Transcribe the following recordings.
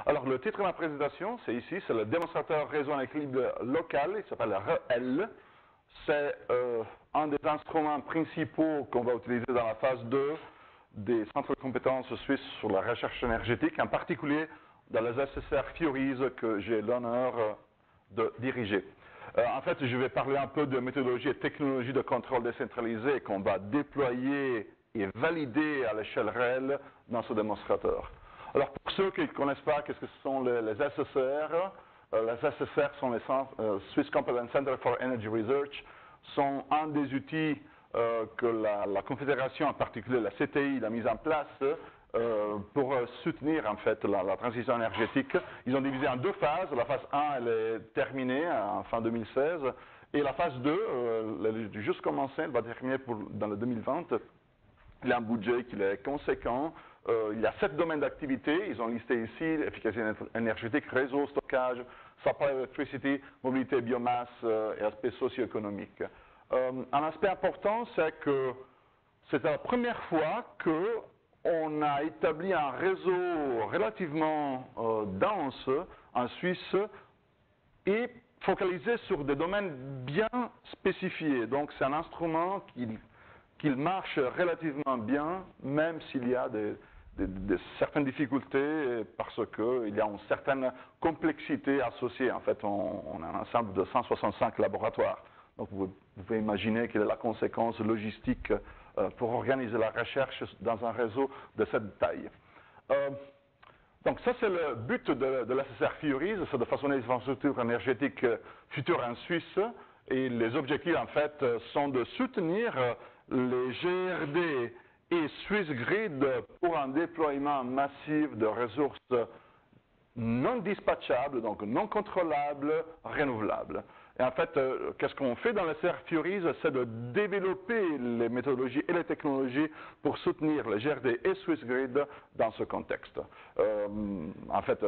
Alors, le titre de ma présentation, c'est ici, c'est le démonstrateur réseau en équilibre local, il s'appelle REL. C'est un des instruments principaux qu'on va utiliser dans la phase 2 des centres de compétences suisses sur la recherche énergétique, en particulier dans les SSR Furies que j'ai l'honneur de diriger. En fait, je vais parler un peu de méthodologie et technologie de contrôle décentralisé qu'on va déployer et valider à l'échelle réelle dans ce démonstrateur. Alors, pour ceux qui ne connaissent pas, qu'est-ce que sont les SSR? Les SSR sont les Swiss Competence Center for Energy Research, sont un des outils que la Confédération, en particulier la CTI, a mis en place pour soutenir en fait la transition énergétique. Ils ont divisé en deux phases. La phase 1, elle est terminée en fin 2016, et la phase 2, elle est juste commencée, elle va terminer dans le 2020. Il y a un budget qui est conséquent. Il y a 7 domaines d'activité. Ils ont listé ici efficacité énergétique, réseau, stockage, supply electricity, mobilité, biomasse et aspect socio-économique. Un aspect important, c'est que c'est la première fois qu'on a établi un réseau relativement dense en Suisse et focalisé sur des domaines bien spécifiés. Donc c'est un instrument qui marche relativement bien, même s'il y a certaines difficultés parce qu'il y a une certaine complexité associée. En fait, on a un ensemble de 165 laboratoires. Donc vous pouvez imaginer quelle est la conséquence logistique pour organiser la recherche dans un réseau de cette taille. Donc ça, c'est le but de l'SSR Furies, c'est de façonner les infrastructures énergétiques futures en Suisse. Et les objectifs, en fait, sont de soutenir les GRD et SwissGrid pour un déploiement massif de ressources non dispatchables, donc non contrôlables, renouvelables. Et en fait, qu'est-ce qu'on fait dans le SSR Furies? C'est de développer les méthodologies et les technologies pour soutenir les GRD et SwissGrid dans ce contexte. En fait,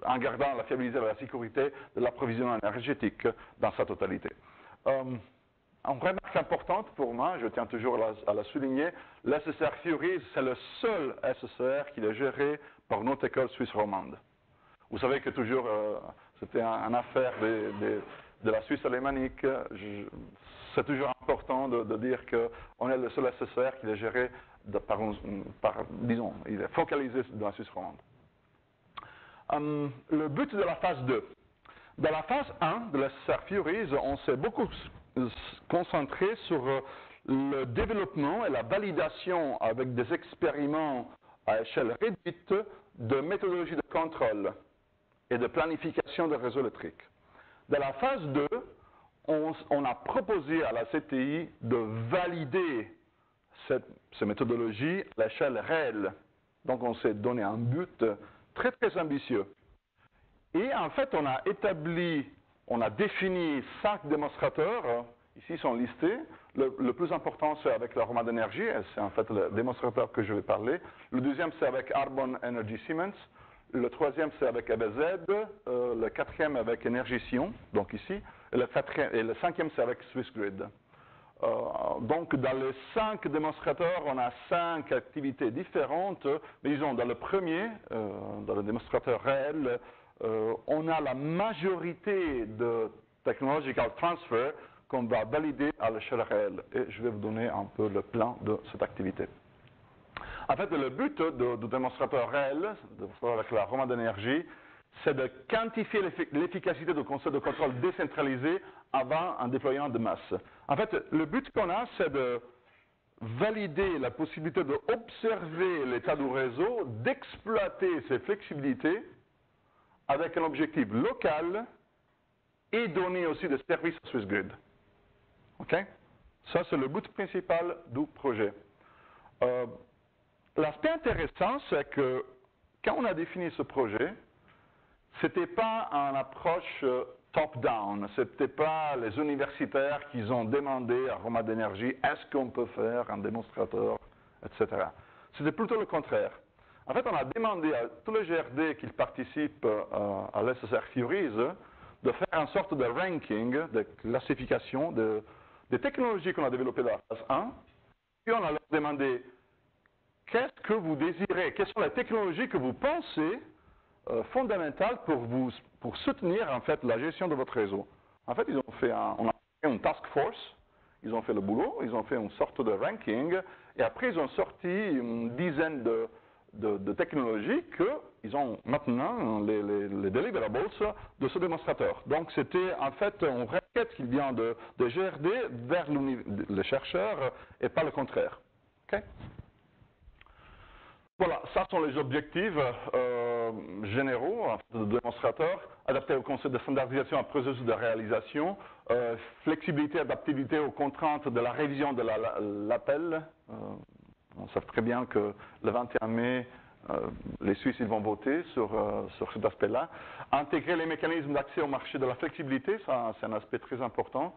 en gardant la fiabilité et la sécurité de l'approvisionnement énergétique dans sa totalité. Une remarque importante pour moi, je tiens toujours à la souligner, l'SSR Furies, c'est le seul SSR qui est géré par notre école suisse romande. Vous savez que toujours, c'était une affaire de la Suisse alémanique. C'est toujours important de dire qu'on est le seul SSR qui est géré disons, il est focalisé dans la Suisse romande. Le but de la phase 2. Dans la phase 1 de la SSR Furies, on s'est beaucoup concentré sur le développement et la validation avec des expériments à échelle réduite de méthodologies de contrôle et de planification de réseaux électriques. Dans la phase 2, on a proposé à la CTI de valider ces méthodologies à l'échelle réelle. Donc on s'est donné un but très très ambitieux. Et en fait, on a défini 5 démonstrateurs, ici sont listés. Le plus important, c'est avec l'aroma d'énergie, c'est en fait le démonstrateur que je vais parler. Le deuxième, c'est avec Arbon Energy Siemens. Le troisième, c'est avec ABZ. Le quatrième, avec Energy Sion, donc ici. Et le cinquième, c'est avec SwissGrid. Donc, dans les 5 démonstrateurs, on a 5 activités différentes. Mais disons, dans le premier, dans le démonstrateur réel, on a la majorité de technological transfer qu'on va valider à l'échelle réelle. Et je vais vous donner un peu le plan de cette activité. En fait, le but du démonstrateur réel, avec la Roma d'énergie, c'est de quantifier l'efficacité du concept de contrôle décentralisé avant un déploiement de masse. En fait, le but qu'on a, c'est de valider la possibilité d'observer l'état du réseau, d'exploiter ses flexibilités avec un objectif local et donner aussi des services à SwissGrid. OK? Ça, c'est le but principal du projet. L'aspect intéressant, c'est que quand on a défini ce projet, ce n'était pas une approche top-down, ce n'était pas les universitaires qui ont demandé à Roma d'énergie est-ce qu'on peut faire un démonstrateur, etc. C'était plutôt le contraire. En fait, on a demandé à tous les GRD qui participent à l'SSR Furies de faire une sorte de ranking, de classification des technologies qu'on a développées dans la phase 1, puis on a leur demandé qu'est-ce que vous désirez, quelles sont les technologies que vous pensez fondamentale pour soutenir en fait la gestion de votre réseau. En fait, on a fait une task force, ils ont fait le boulot, ils ont fait une sorte de ranking, et après ils ont sorti une dizaine de technologies qu'ils ont maintenant les deliverables de ce démonstrateur. Donc c'était en fait une requête qui vient de GRD vers les chercheurs et pas le contraire. Okay? Voilà, ça sont les objectifs généraux de démonstrateur, adapté au concept de standardisation à processus de réalisation, flexibilité, adaptabilité aux contraintes de la révision de l'appel. On sait très bien que le 21 mai, les Suisses ils vont voter sur cet aspect-là. Intégrer les mécanismes d'accès au marché de la flexibilité, ça c'est un aspect très important.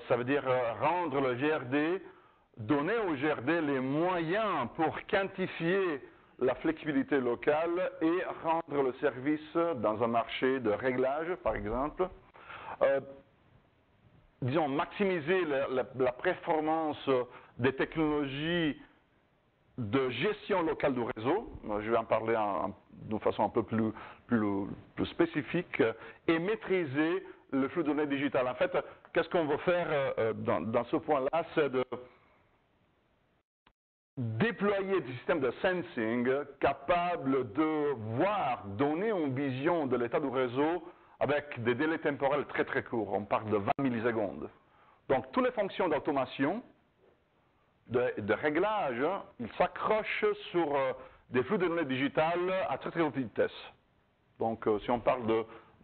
Ça veut dire rendre le GRD, donner au GRD les moyens pour quantifier la flexibilité locale et rendre le service dans un marché de réglage, par exemple. Disons, maximiser la performance des technologies de gestion locale du réseau, je vais en parler d'une façon un peu plus spécifique, et maîtriser le flux de données digitales. En fait, qu'est-ce qu'on veut faire dans ce point-là, c'est de déployer des systèmes de sensing capables de donner une vision de l'état du réseau avec des délais temporels très très courts. On parle de 20 millisecondes. Donc, toutes les fonctions d'automation, de réglage, ils s'accrochent sur des flux de données digitales à très très haute vitesse. Donc, si on parle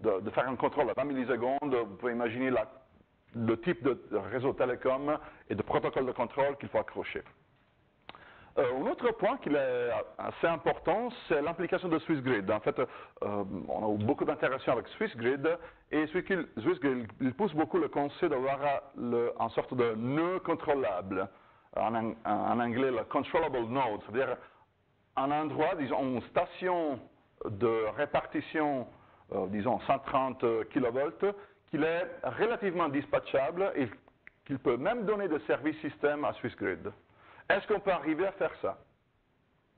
de faire un contrôle à 20 millisecondes, vous pouvez imaginer le type de réseau télécom et de protocole de contrôle qu'il faut accrocher. Un autre point qui est assez important, c'est l'implication de SwissGrid. En fait, on a eu beaucoup d'interactions avec SwissGrid et SwissGrid il pousse beaucoup le concept d'avoir une sorte de nœud contrôlable. En anglais, le controllable node, c'est-à-dire un endroit, disons, une station de répartition, disons 130 kV, qui est relativement dispatchable et qu'il peut même donner des services système à SwissGrid. Est-ce qu'on peut arriver à faire ça?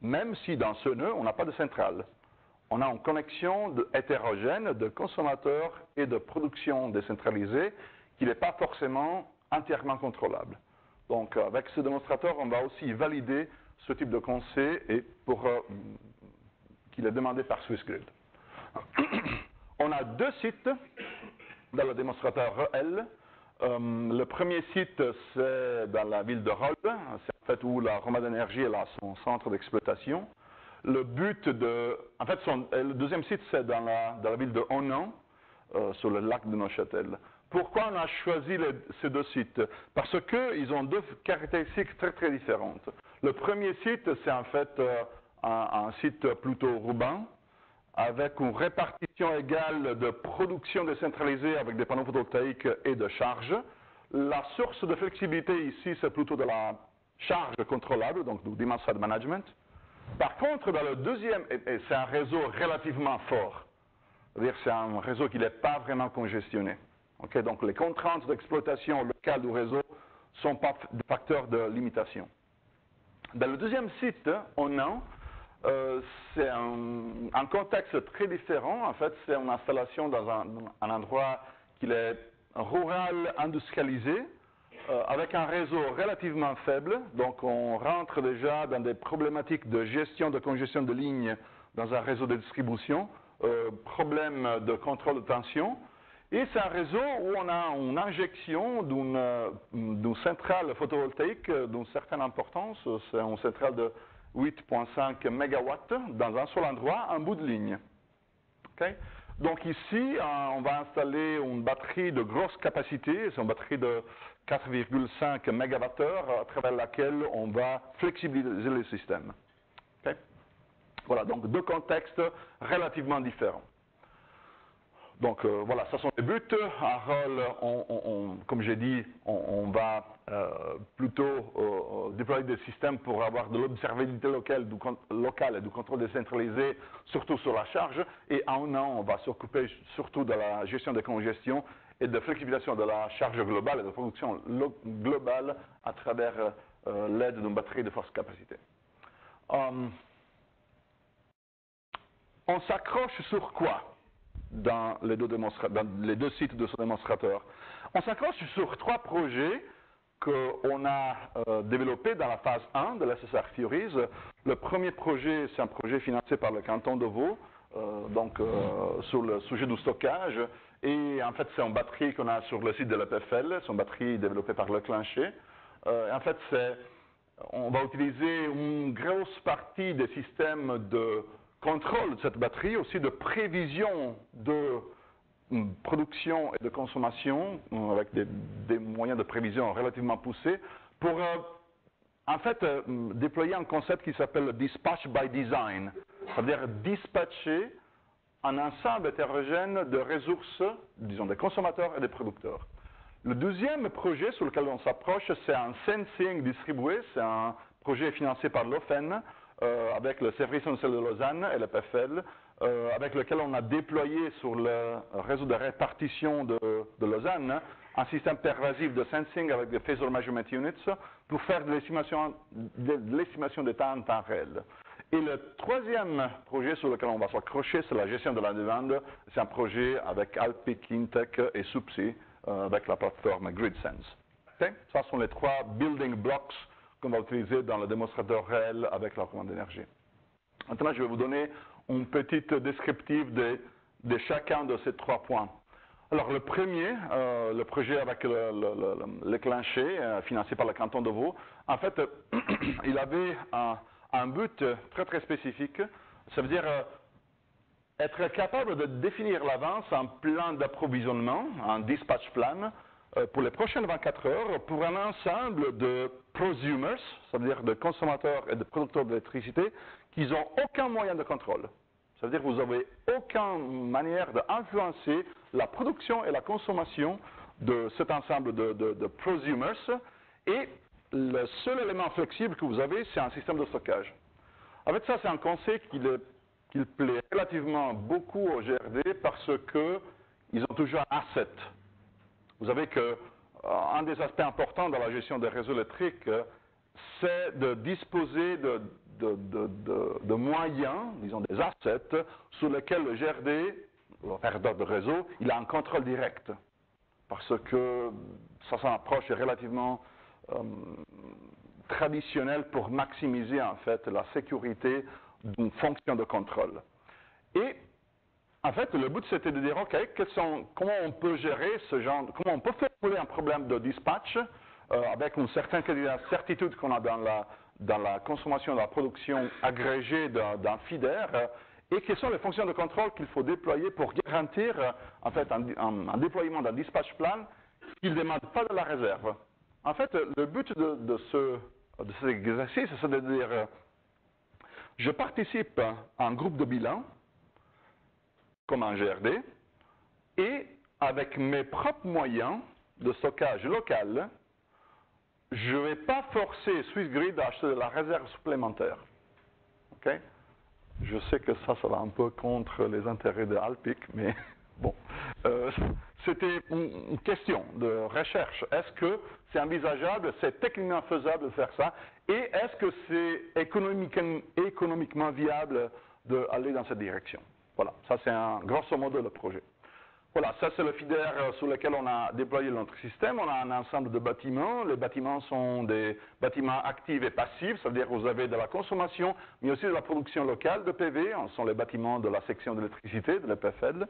Même si dans ce nœud, on n'a pas de centrale. On a une connexion hétérogène de consommateurs et de production décentralisée qui n'est pas forcément entièrement contrôlable. Donc, avec ce démonstrateur, on va aussi valider ce type de concept et qu'il est demandé par SwissGrid. On a deux sites dans le démonstrateur REL. Le premier site, c'est dans la ville de Rolle, c'est en fait où la Roma d'énergie a son centre d'exploitation. Le but en fait, le deuxième site, c'est dans la ville de Honan, sur le lac de Neuchâtel. Pourquoi on a choisi ces deux sites? Parce qu'ils ont deux caractéristiques très très différentes. Le premier site, c'est en fait un site plutôt urbain, avec une répartition égale de production décentralisée avec des panneaux photovoltaïques et de charge. La source de flexibilité ici, c'est plutôt de la charge contrôlable, donc du demand side management. Par contre, dans le deuxième, c'est un réseau relativement fort. C'est-à-dire c'est un réseau qui n'est pas vraiment congestionné. Okay? Donc les contraintes d'exploitation locale du réseau ne sont pas des facteurs de limitation. Dans le deuxième site, on a c'est un contexte très différent. En fait, c'est une installation dans un endroit qui est rural, industrialisé, avec un réseau relativement faible. Donc, on rentre déjà dans des problématiques de gestion de congestion de lignes dans un réseau de distribution, problème de contrôle de tension. Et c'est un réseau où on a une injection d'une centrale photovoltaïque d'une certaine importance. C'est une centrale de 8,5 MW dans un seul endroit, en bout de ligne. Okay? Donc ici, on va installer une batterie de grosse capacité, c'est une batterie de 4,5 MWh à travers laquelle on va flexibiliser le système. Okay? Voilà, donc deux contextes relativement différents. Donc voilà, ça sont les buts. À Roll, comme j'ai dit, on va plutôt déployer des systèmes pour avoir de l'observabilité locale et du contrôle décentralisé, surtout sur la charge. Et à un an, on va s'occuper surtout de la gestion des congestions et de flexibilisation de la charge globale et de production globale à travers l'aide d'une batterie de forte capacité. on s'accroche sur quoi dans les deux sites de ce démonstrateur? On s'accroche sur 3 projets qu'on a développés dans la phase 1 de l'SSR Theories. Le premier projet, c'est un projet financé par le canton de Vaud, sur le sujet du stockage. Et en fait, c'est une batterie qu'on a sur le site de l'EPFL, c'est une batterie développée par Le Clancher. En fait, on va utiliser une grosse partie des systèmes de contrôle de cette batterie, aussi de prévision de production et de consommation, avec des moyens de prévision relativement poussés, pour en fait déployer un concept qui s'appelle Dispatch by Design, c'est-à-dire dispatcher un ensemble hétérogène de ressources, disons des consommateurs et des producteurs. Le deuxième projet sur lequel on s'approche, c'est un sensing distribué, c'est un projet financé par l'OFEN, avec le Service national de Lausanne et le PFL, avec lequel on a déployé sur le réseau de répartition de Lausanne un système pervasif de sensing avec des Phasor Measurement Units pour faire de l'estimation des temps en temps réel. Et le troisième projet sur lequel on va s'accrocher, c'est la gestion de la demande. C'est un projet avec Alpiq, Intec et Supsi, avec la plateforme GridSense. Okay? Ça sont les 3 building blocks qu'on va utiliser dans le démonstrateur réel avec la commande d'énergie. Maintenant, je vais vous donner une petite descriptive de chacun de ces 3 points. Alors, le premier, le projet avec le Clancher, financé par le canton de Vaud, en fait, il avait un but très très spécifique. Ça veut dire être capable de définir à l'avance un plan d'approvisionnement, un dispatch plan, pour les prochaines 24 heures, pour un ensemble de prosumers, ça veut dire de consommateurs et de producteurs d'électricité, qui n'ont aucun moyen de contrôle. Ça veut dire que vous n'avez aucune manière d'influencer la production et la consommation de cet ensemble de prosumers. Et le seul élément flexible que vous avez, c'est un système de stockage. En fait, ça, c'est un concept qui plaît relativement beaucoup au GRD parce qu'ils ont toujours un asset. Vous savez qu'un des aspects importants dans la gestion des réseaux électriques, c'est de disposer de moyens, disons des assets, sur lesquels le GRD, l'opérateur de réseau, il a un contrôle direct. Parce que ça, son approche est relativement traditionnelle pour maximiser en fait la sécurité d'une fonction de contrôle. Et en fait, le but, c'était de dire, OK, comment on peut gérer ce genre, comment on peut faire rouler un problème de dispatch avec une certaine certitude qu'on a dans la consommation, dans la production agrégée d'un feeder, et quelles sont les fonctions de contrôle qu'il faut déployer pour garantir, en fait, un déploiement d'un dispatch plan qui ne demande pas de la réserve. En fait, le but de cet exercice, c'est de dire, je participe à un groupe de bilan, comme un GRD, et avec mes propres moyens de stockage local, je ne vais pas forcer SwissGrid à acheter de la réserve supplémentaire. Okay? Je sais que ça va un peu contre les intérêts de Alpiq, mais bon. C'était une question de recherche. Est-ce que c'est envisageable, c'est techniquement faisable de faire ça, et est-ce que c'est économiquement viable d'aller dans cette direction? Voilà, ça c'est grosso modo le projet. Voilà, ça c'est le feeder sur lequel on a déployé notre système. On a un ensemble de bâtiments. Les bâtiments sont des bâtiments actifs et passifs, c'est-à-dire que vous avez de la consommation, mais aussi de la production locale de PV. Ce sont les bâtiments de la section d'électricité, de l'EPFL.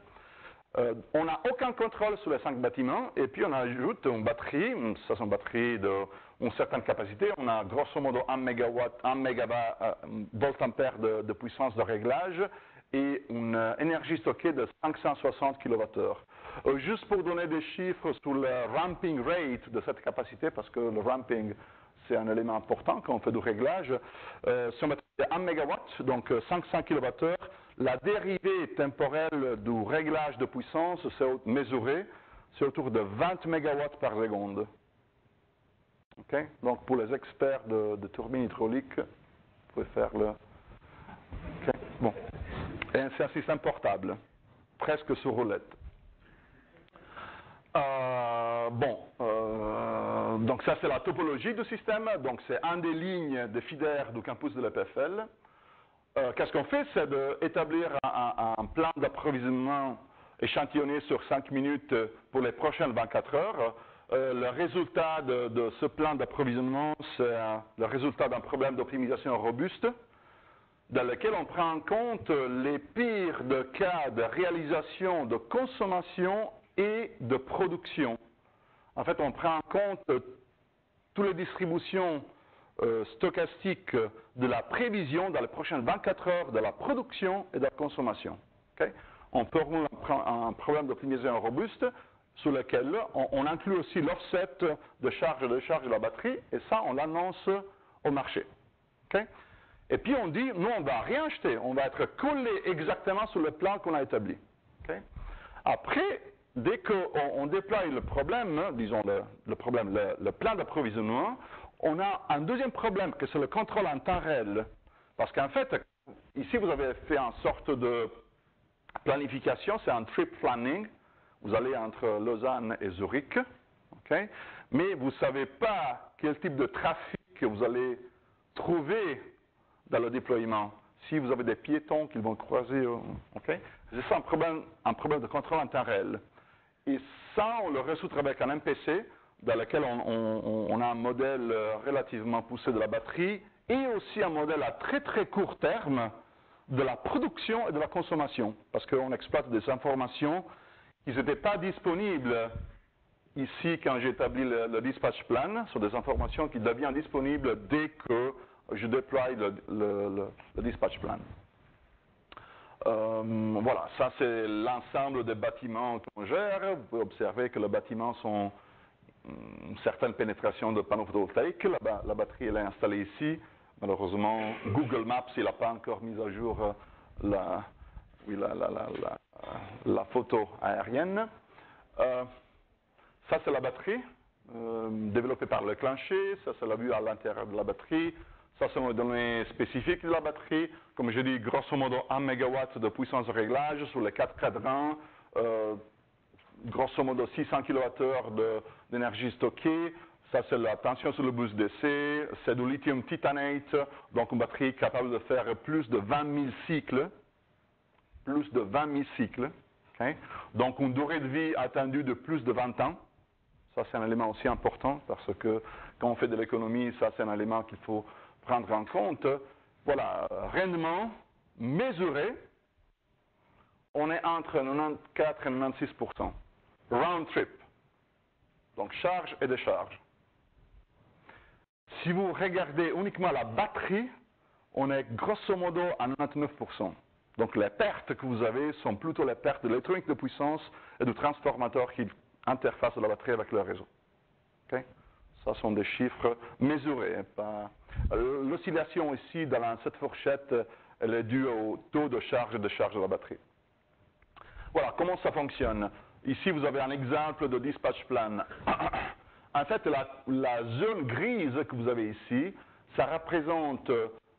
On n'a aucun contrôle sur les 5 bâtiments, et puis on ajoute une batterie, ça c'est une batterie d'une certaine capacité. On a grosso modo 1 volt-ampère de puissance de réglage, et une énergie stockée de 560 kWh. Juste pour donner des chiffres sur le ramping rate de cette capacité, parce que le ramping, c'est un élément important quand on fait du réglage. Si on met 1 MW, donc 500 kWh, la dérivée temporelle du réglage de puissance, c'est mesuré, c'est autour de 20 MW par seconde. Okay? Donc pour les experts de turbines hydrauliques, vous pouvez faire le... Okay? Bon. Et c'est un système portable, presque sur roulette. Donc ça c'est la topologie du système, donc c'est un des lignes de feeder du campus de l'EPFL. qu'est-ce qu'on fait? C'est d'établir un plan d'approvisionnement échantillonné sur 5 minutes pour les prochaines 24 heures. Le résultat de ce plan d'approvisionnement, c'est le résultat d'un problème d'optimisation robuste dans lequel on prend en compte les pires de cas de réalisation, de consommation et de production. En fait, on prend en compte toutes les distributions stochastiques de la prévision dans les prochaines 24 heures de la production et de la consommation. Okay? On peut avoir un problème d'optimisation robuste sur lequel on inclut aussi l'offset de charge et de décharge de la batterie, et ça, on l'annonce au marché. Okay? Et puis on dit, nous, on ne va rien acheter, on va être collé exactement sur le plan qu'on a établi. Okay? Après, dès qu'on déploie le problème, disons le plan d'approvisionnement, on a un deuxième problème, que c'est le contrôle en temps réel. Parce qu'en fait, ici, vous avez fait une sorte de planification, c'est un trip planning. Vous allez entre Lausanne et Zurich, okay? Mais vous ne savez pas quel type de trafic vous allez trouver dans le déploiement. Si vous avez des piétons qui vont croiser, okay? C'est ça un problème de contrôle en temps réel. Et ça, on le résout avec un MPC, dans lequel on a un modèle relativement poussé de la batterie, et aussi un modèle à très très court terme de la production et de la consommation, parce qu'on exploite des informations qui n'étaient pas disponibles ici quand j'ai établi le dispatch plan, sur des informations qui deviennent disponibles dès que je déploie le dispatch plan. Voilà, ça c'est l'ensemble des bâtiments qu'on gère. Vous pouvez observer que les bâtiments sont une certaine pénétration de panneaux photovoltaïques. La batterie elle est installée ici. Malheureusement, Google Maps il n'a pas encore mis à jour la photo aérienne. Ça c'est la batterie, développée par le clencher. Ça c'est la vue à l'intérieur de la batterie. Ça, c'est les données spécifiques de la batterie. Comme je dis, grosso modo, 1 MW de puissance de réglage sur les 4 cadrans. Grosso modo, 600 kWh d'énergie stockée. Ça, c'est la tension sur le bus DC. C'est du lithium titanate, donc une batterie capable de faire plus de 20 000 cycles. Plus de 20 000 cycles. Okay? Donc, une durée de vie attendue de plus de 20 ans. Ça, c'est un élément aussi important parce que quand on fait de l'économie, ça, c'est un élément qu'il faut prendre en compte. Voilà, rendement mesuré, on est entre 94 et 96%. Round trip, donc charge et décharge. Si vous regardez uniquement la batterie, on est grosso modo à 99%. Donc les pertes que vous avez sont plutôt les pertes de l'électronique de puissance et du transformateur qui interface la batterie avec le réseau. Okay? Ça sont des chiffres mesurés. L'oscillation ici, dans cette fourchette, elle est due au taux de charge et de décharge de la batterie. Voilà, comment ça fonctionne. Ici, vous avez un exemple de dispatch plan. En fait, la zone grise que vous avez ici, ça représente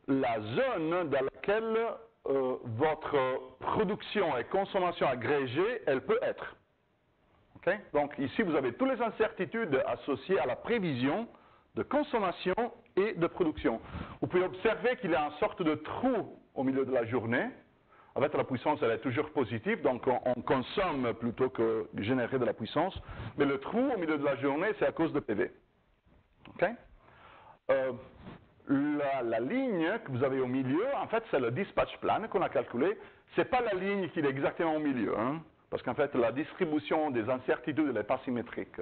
la zone dans laquelle votre production et consommation agrégée, elle peut être. Okay? Donc ici, vous avez toutes les incertitudes associées à la prévision de consommation et de production. Vous pouvez observer qu'il y a une sorte de trou au milieu de la journée. En fait, la puissance, elle est toujours positive, donc on consomme plutôt que générer de la puissance. Mais le trou au milieu de la journée, c'est à cause de PV. Okay? La ligne que vous avez au milieu, en fait, c'est le dispatch plan qu'on a calculé. Ce n'est pas la ligne qui est exactement au milieu, hein, parce qu'en fait, la distribution des incertitudes n'est pas symétrique.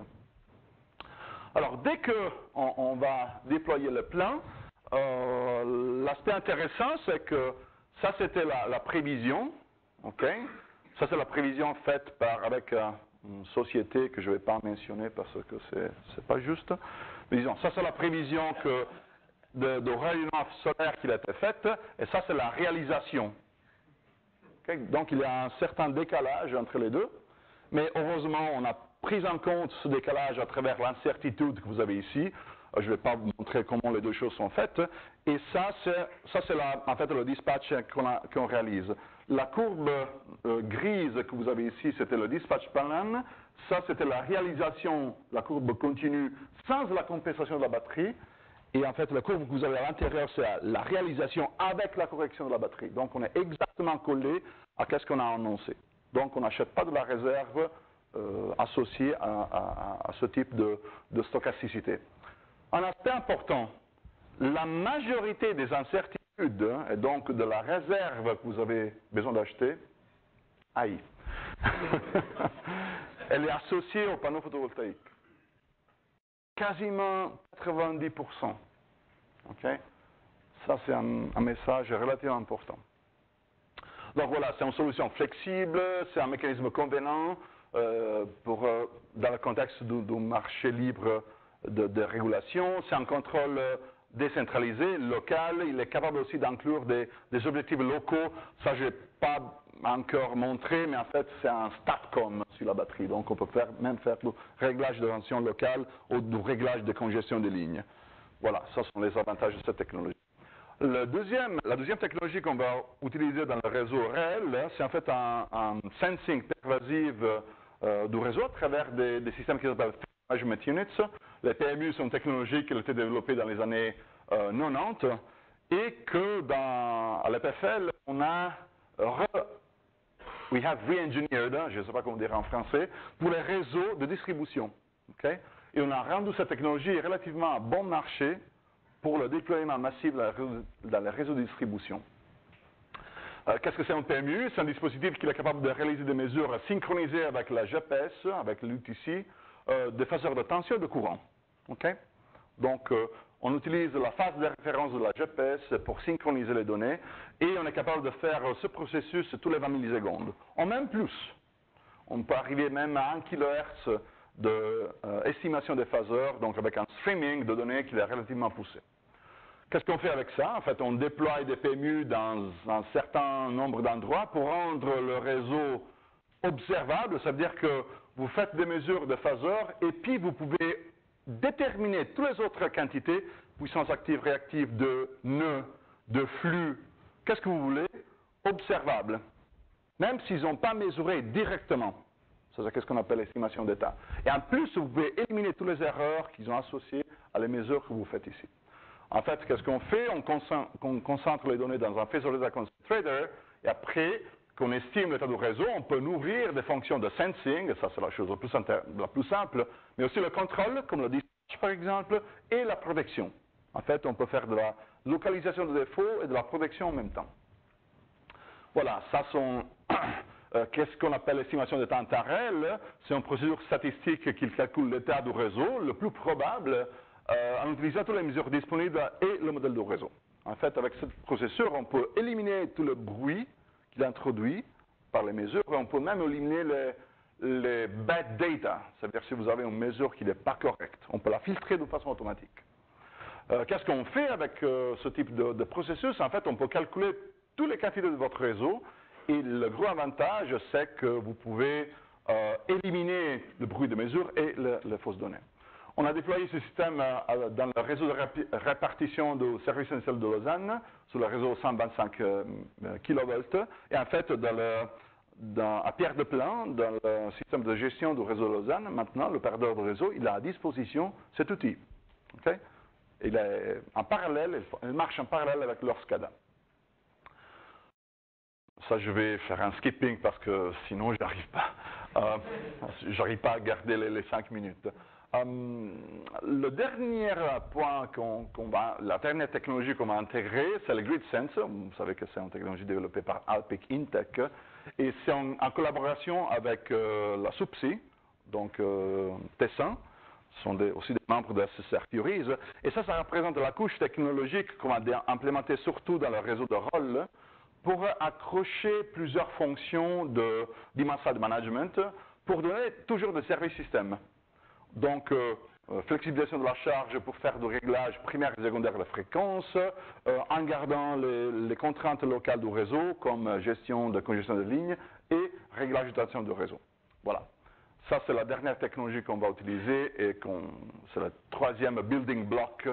Alors, dès qu'on va déployer le plan, l'aspect intéressant, c'est que ça, c'était la prévision. Okay? Ça, c'est la prévision faite avec une société que je ne vais pas mentionner parce que ce n'est pas juste. Mais disons, ça, c'est la prévision de rayonnement solaire qui a été faite, et ça, c'est la réalisation. Okay? Donc, il y a un certain décalage entre les deux, mais heureusement, on a pris en compte ce décalage à travers l'incertitude que vous avez ici. Je ne vais pas vous montrer comment les deux choses sont faites. Et ça, c'est en fait le dispatch qu'on réalise. La courbe grise que vous avez ici, c'était le dispatch plan. Ça, c'était la réalisation, la courbe continue, sans la compensation de la batterie. Et en fait, la courbe que vous avez à l'intérieur, c'est la réalisation avec la correction de la batterie. Donc, on est exactement collé à ce qu'on a annoncé. Donc, on n'achète pas de la réserve associée à ce type de stochasticité. Un aspect important, la majorité des incertitudes, et donc de la réserve que vous avez besoin d'acheter, aïe, elle est associée au panneau photovoltaïque. Quasiment 90%. Okay? Ça, c'est un message relativement important. Donc voilà, c'est une solution flexible, c'est un mécanisme convenant dans le contexte du marché libre de régulation. C'est un contrôle décentralisé, local. Il est capable aussi d'inclure des objectifs locaux. Ça, je n'ai pas encore montré, mais en fait, c'est un STATCOM sur la batterie. Donc, on peut même faire du réglage de tension locale ou du réglage de congestion des lignes. Voilà, ça sont les avantages de cette technologie. La deuxième technologie qu'on va utiliser dans le réseau réel, c'est en fait un sensing pervasif du réseau à travers des systèmes qui s'appellent Management Units. Les PMU sont une technologie qui a été développée dans les années 90 et que à l'EPFL, on a re-engineered, je ne sais pas comment dire en français, pour les réseaux de distribution. Okay? Et on a rendu cette technologie relativement à bon marché pour le déploiement massif dans les réseaux de distribution. Qu'est-ce que c'est un PMU? C'est un dispositif qui est capable de réaliser des mesures synchronisées avec la GPS, avec l'UTC, des phaseurs de tension et de courant. Okay? Donc, on utilise la phase de référence de la GPS pour synchroniser les données et on est capable de faire ce processus tous les 20 millisecondes. En même plus, on peut arriver même à 1 kHz d'estimation des phaseurs, donc avec un streaming de données qui est relativement poussé. Qu'est-ce qu'on fait avec ça? En fait, on déploie des PMU dans un certain nombre d'endroits pour rendre le réseau observable. Ça veut dire que vous faites des mesures de phaseurs et puis vous pouvez déterminer toutes les autres quantités, puissance active, réactive, de nœuds, de flux, qu'est-ce que vous voulez, observables, même s'ils n'ont pas mesuré directement. C'est ce qu'on appelle l'estimation d'état. Et en plus, vous pouvez éliminer toutes les erreurs qu'ils ont associées à les mesures que vous faites ici. En fait, qu'est-ce qu'on fait? On concentre les données dans un Phasor Data Concentrator et après qu'on estime l'état du réseau, on peut nourrir des fonctions de sensing, ça c'est la chose la plus simple, mais aussi le contrôle, comme le dispatch par exemple, et la protection. En fait, on peut faire de la localisation de défauts et de la protection en même temps. Voilà, ça sont qu'est-ce qu'on appelle l'estimation de temps en temps réel? C'est une procédure statistique qui calcule l'état du réseau, le plus probable, en utilisant toutes les mesures disponibles et le modèle du réseau. En fait, avec cette procédure, on peut éliminer tout le bruit qu'il introduit par les mesures, et on peut même éliminer les bad data, c'est-à-dire si vous avez une mesure qui n'est pas correcte, on peut la filtrer de façon automatique. Qu'est-ce qu'on fait avec ce type de processus? En fait, on peut calculer toutes les quantités de votre réseau, et le gros avantage, c'est que vous pouvez éliminer le bruit de mesure et les fausses données. On a déployé ce système dans le réseau de répartition du service national de Lausanne, sur le réseau 125 kV. Et en fait, à Pierre-de-Plain, dans le système de gestion du réseau de Lausanne, maintenant, l'opérateur du réseau, il a à disposition cet outil. Okay? Il est en parallèle, il marche en parallèle avec leur SCADA. Ça, je vais faire un skipping parce que sinon, j'arrive pas à garder les 5 minutes. Le dernier point la dernière technologie qu'on va intégrer, c'est le GridSense. Vous savez que c'est une technologie développée par Alpic Intec et c'est en collaboration avec la SUPSI, donc Tessin, sont aussi des membres de la SSR Theories. Et ça représente la couche technologique qu'on va implémenter surtout dans le réseau de rôle pour accrocher plusieurs fonctions d'image management pour donner toujours des services système. Donc, flexibilisation de la charge pour faire du réglage primaire et secondaire de la fréquence, en gardant les contraintes locales du réseau, comme gestion de congestion de ligne et réglage de tension du réseau. Voilà. Ça, c'est la dernière technologie qu'on va utiliser et c'est le troisième building block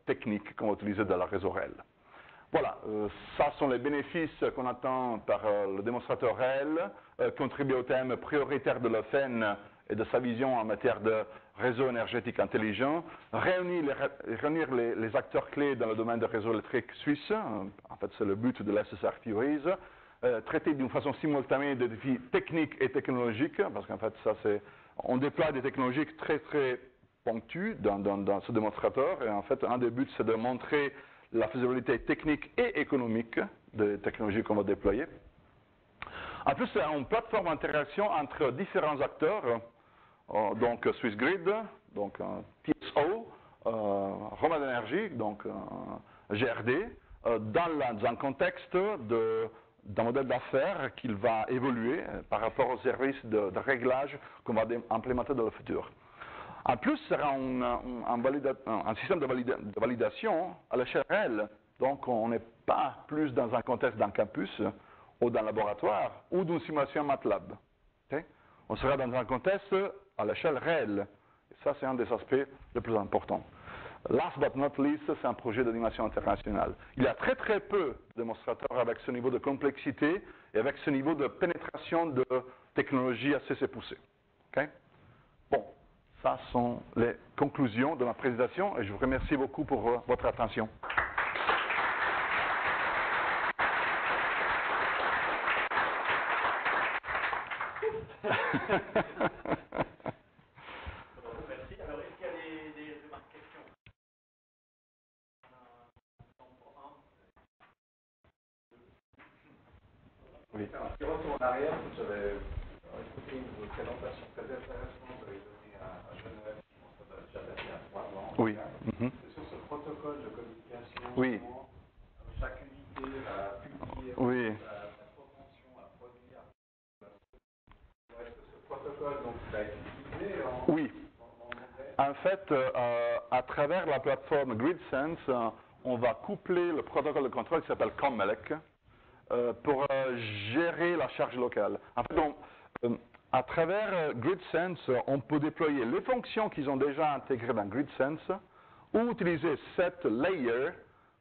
technique qu'on va utiliser dans le réseau réel. Voilà, ça sont les bénéfices qu'on attend par le démonstrateur réel, contribuer au thème prioritaire de l'OFEN et de sa vision en matière de réseau énergétique intelligent, réunir les acteurs clés dans le domaine des réseaux électriques suisses, en fait c'est le but de l'SSR Theories, traiter d'une façon simultanée des défis techniques et technologiques, parce qu'en fait on déploie des technologies très très ponctues dans ce démonstrateur, et en fait un des buts c'est de montrer la faisabilité technique et économique des technologies qu'on va déployer. En plus, c'est une plateforme d'interaction entre différents acteurs, donc Swissgrid, donc TSO, Romand Energie, donc GRD, dans un contexte d'un modèle d'affaires qui va évoluer par rapport aux services de réglage qu'on va implémenter dans le futur. En plus, ce sera un système de validation à l'échelle réelle. Donc, on n'est pas plus dans un contexte d'un campus ou d'un laboratoire ou d'une simulation MATLAB. Okay? On sera dans un contexte à l'échelle réelle. Et ça, c'est un des aspects les plus importants. Last but not least, c'est un projet d'animation internationale. Il y a très très peu de démonstrateurs avec ce niveau de complexité et avec ce niveau de pénétration de technologies assez poussées. Okay? Bon. Ça sont les conclusions de ma présentation et je vous remercie beaucoup pour votre attention. Merci. Alors, est-ce qu'il y a des remarques, questions? Oui. Si on retourne en arrière, vous avez écouté une présentation très intéressante, vous avez donné à Genève, je pense que ça doit déjà dater à 3 ans. Oui. C'est sur ce protocole de communication, Oui. chaque unité va publier Oui. sa propension à produire. Est-ce que ce protocole donc, va être utilisé en Oui. En fait, à travers la plateforme GridSense, on va coupler le protocole de contrôle qui s'appelle COMMELEC pour gérer la charge locale. En fait, à travers GridSense, on peut déployer les fonctions qu'ils ont déjà intégrées dans GridSense ou utiliser cette layer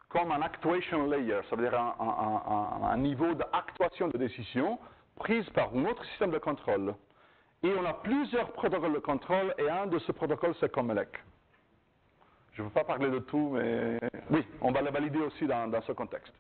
comme un actuation layer, ça veut dire un niveau d'actuation de décision prise par un autre système de contrôle. Et on a plusieurs protocoles de contrôle et un de ces protocoles c'est COMMELEC. Je ne veux pas parler de tout, mais oui, on va le valider aussi dans ce contexte.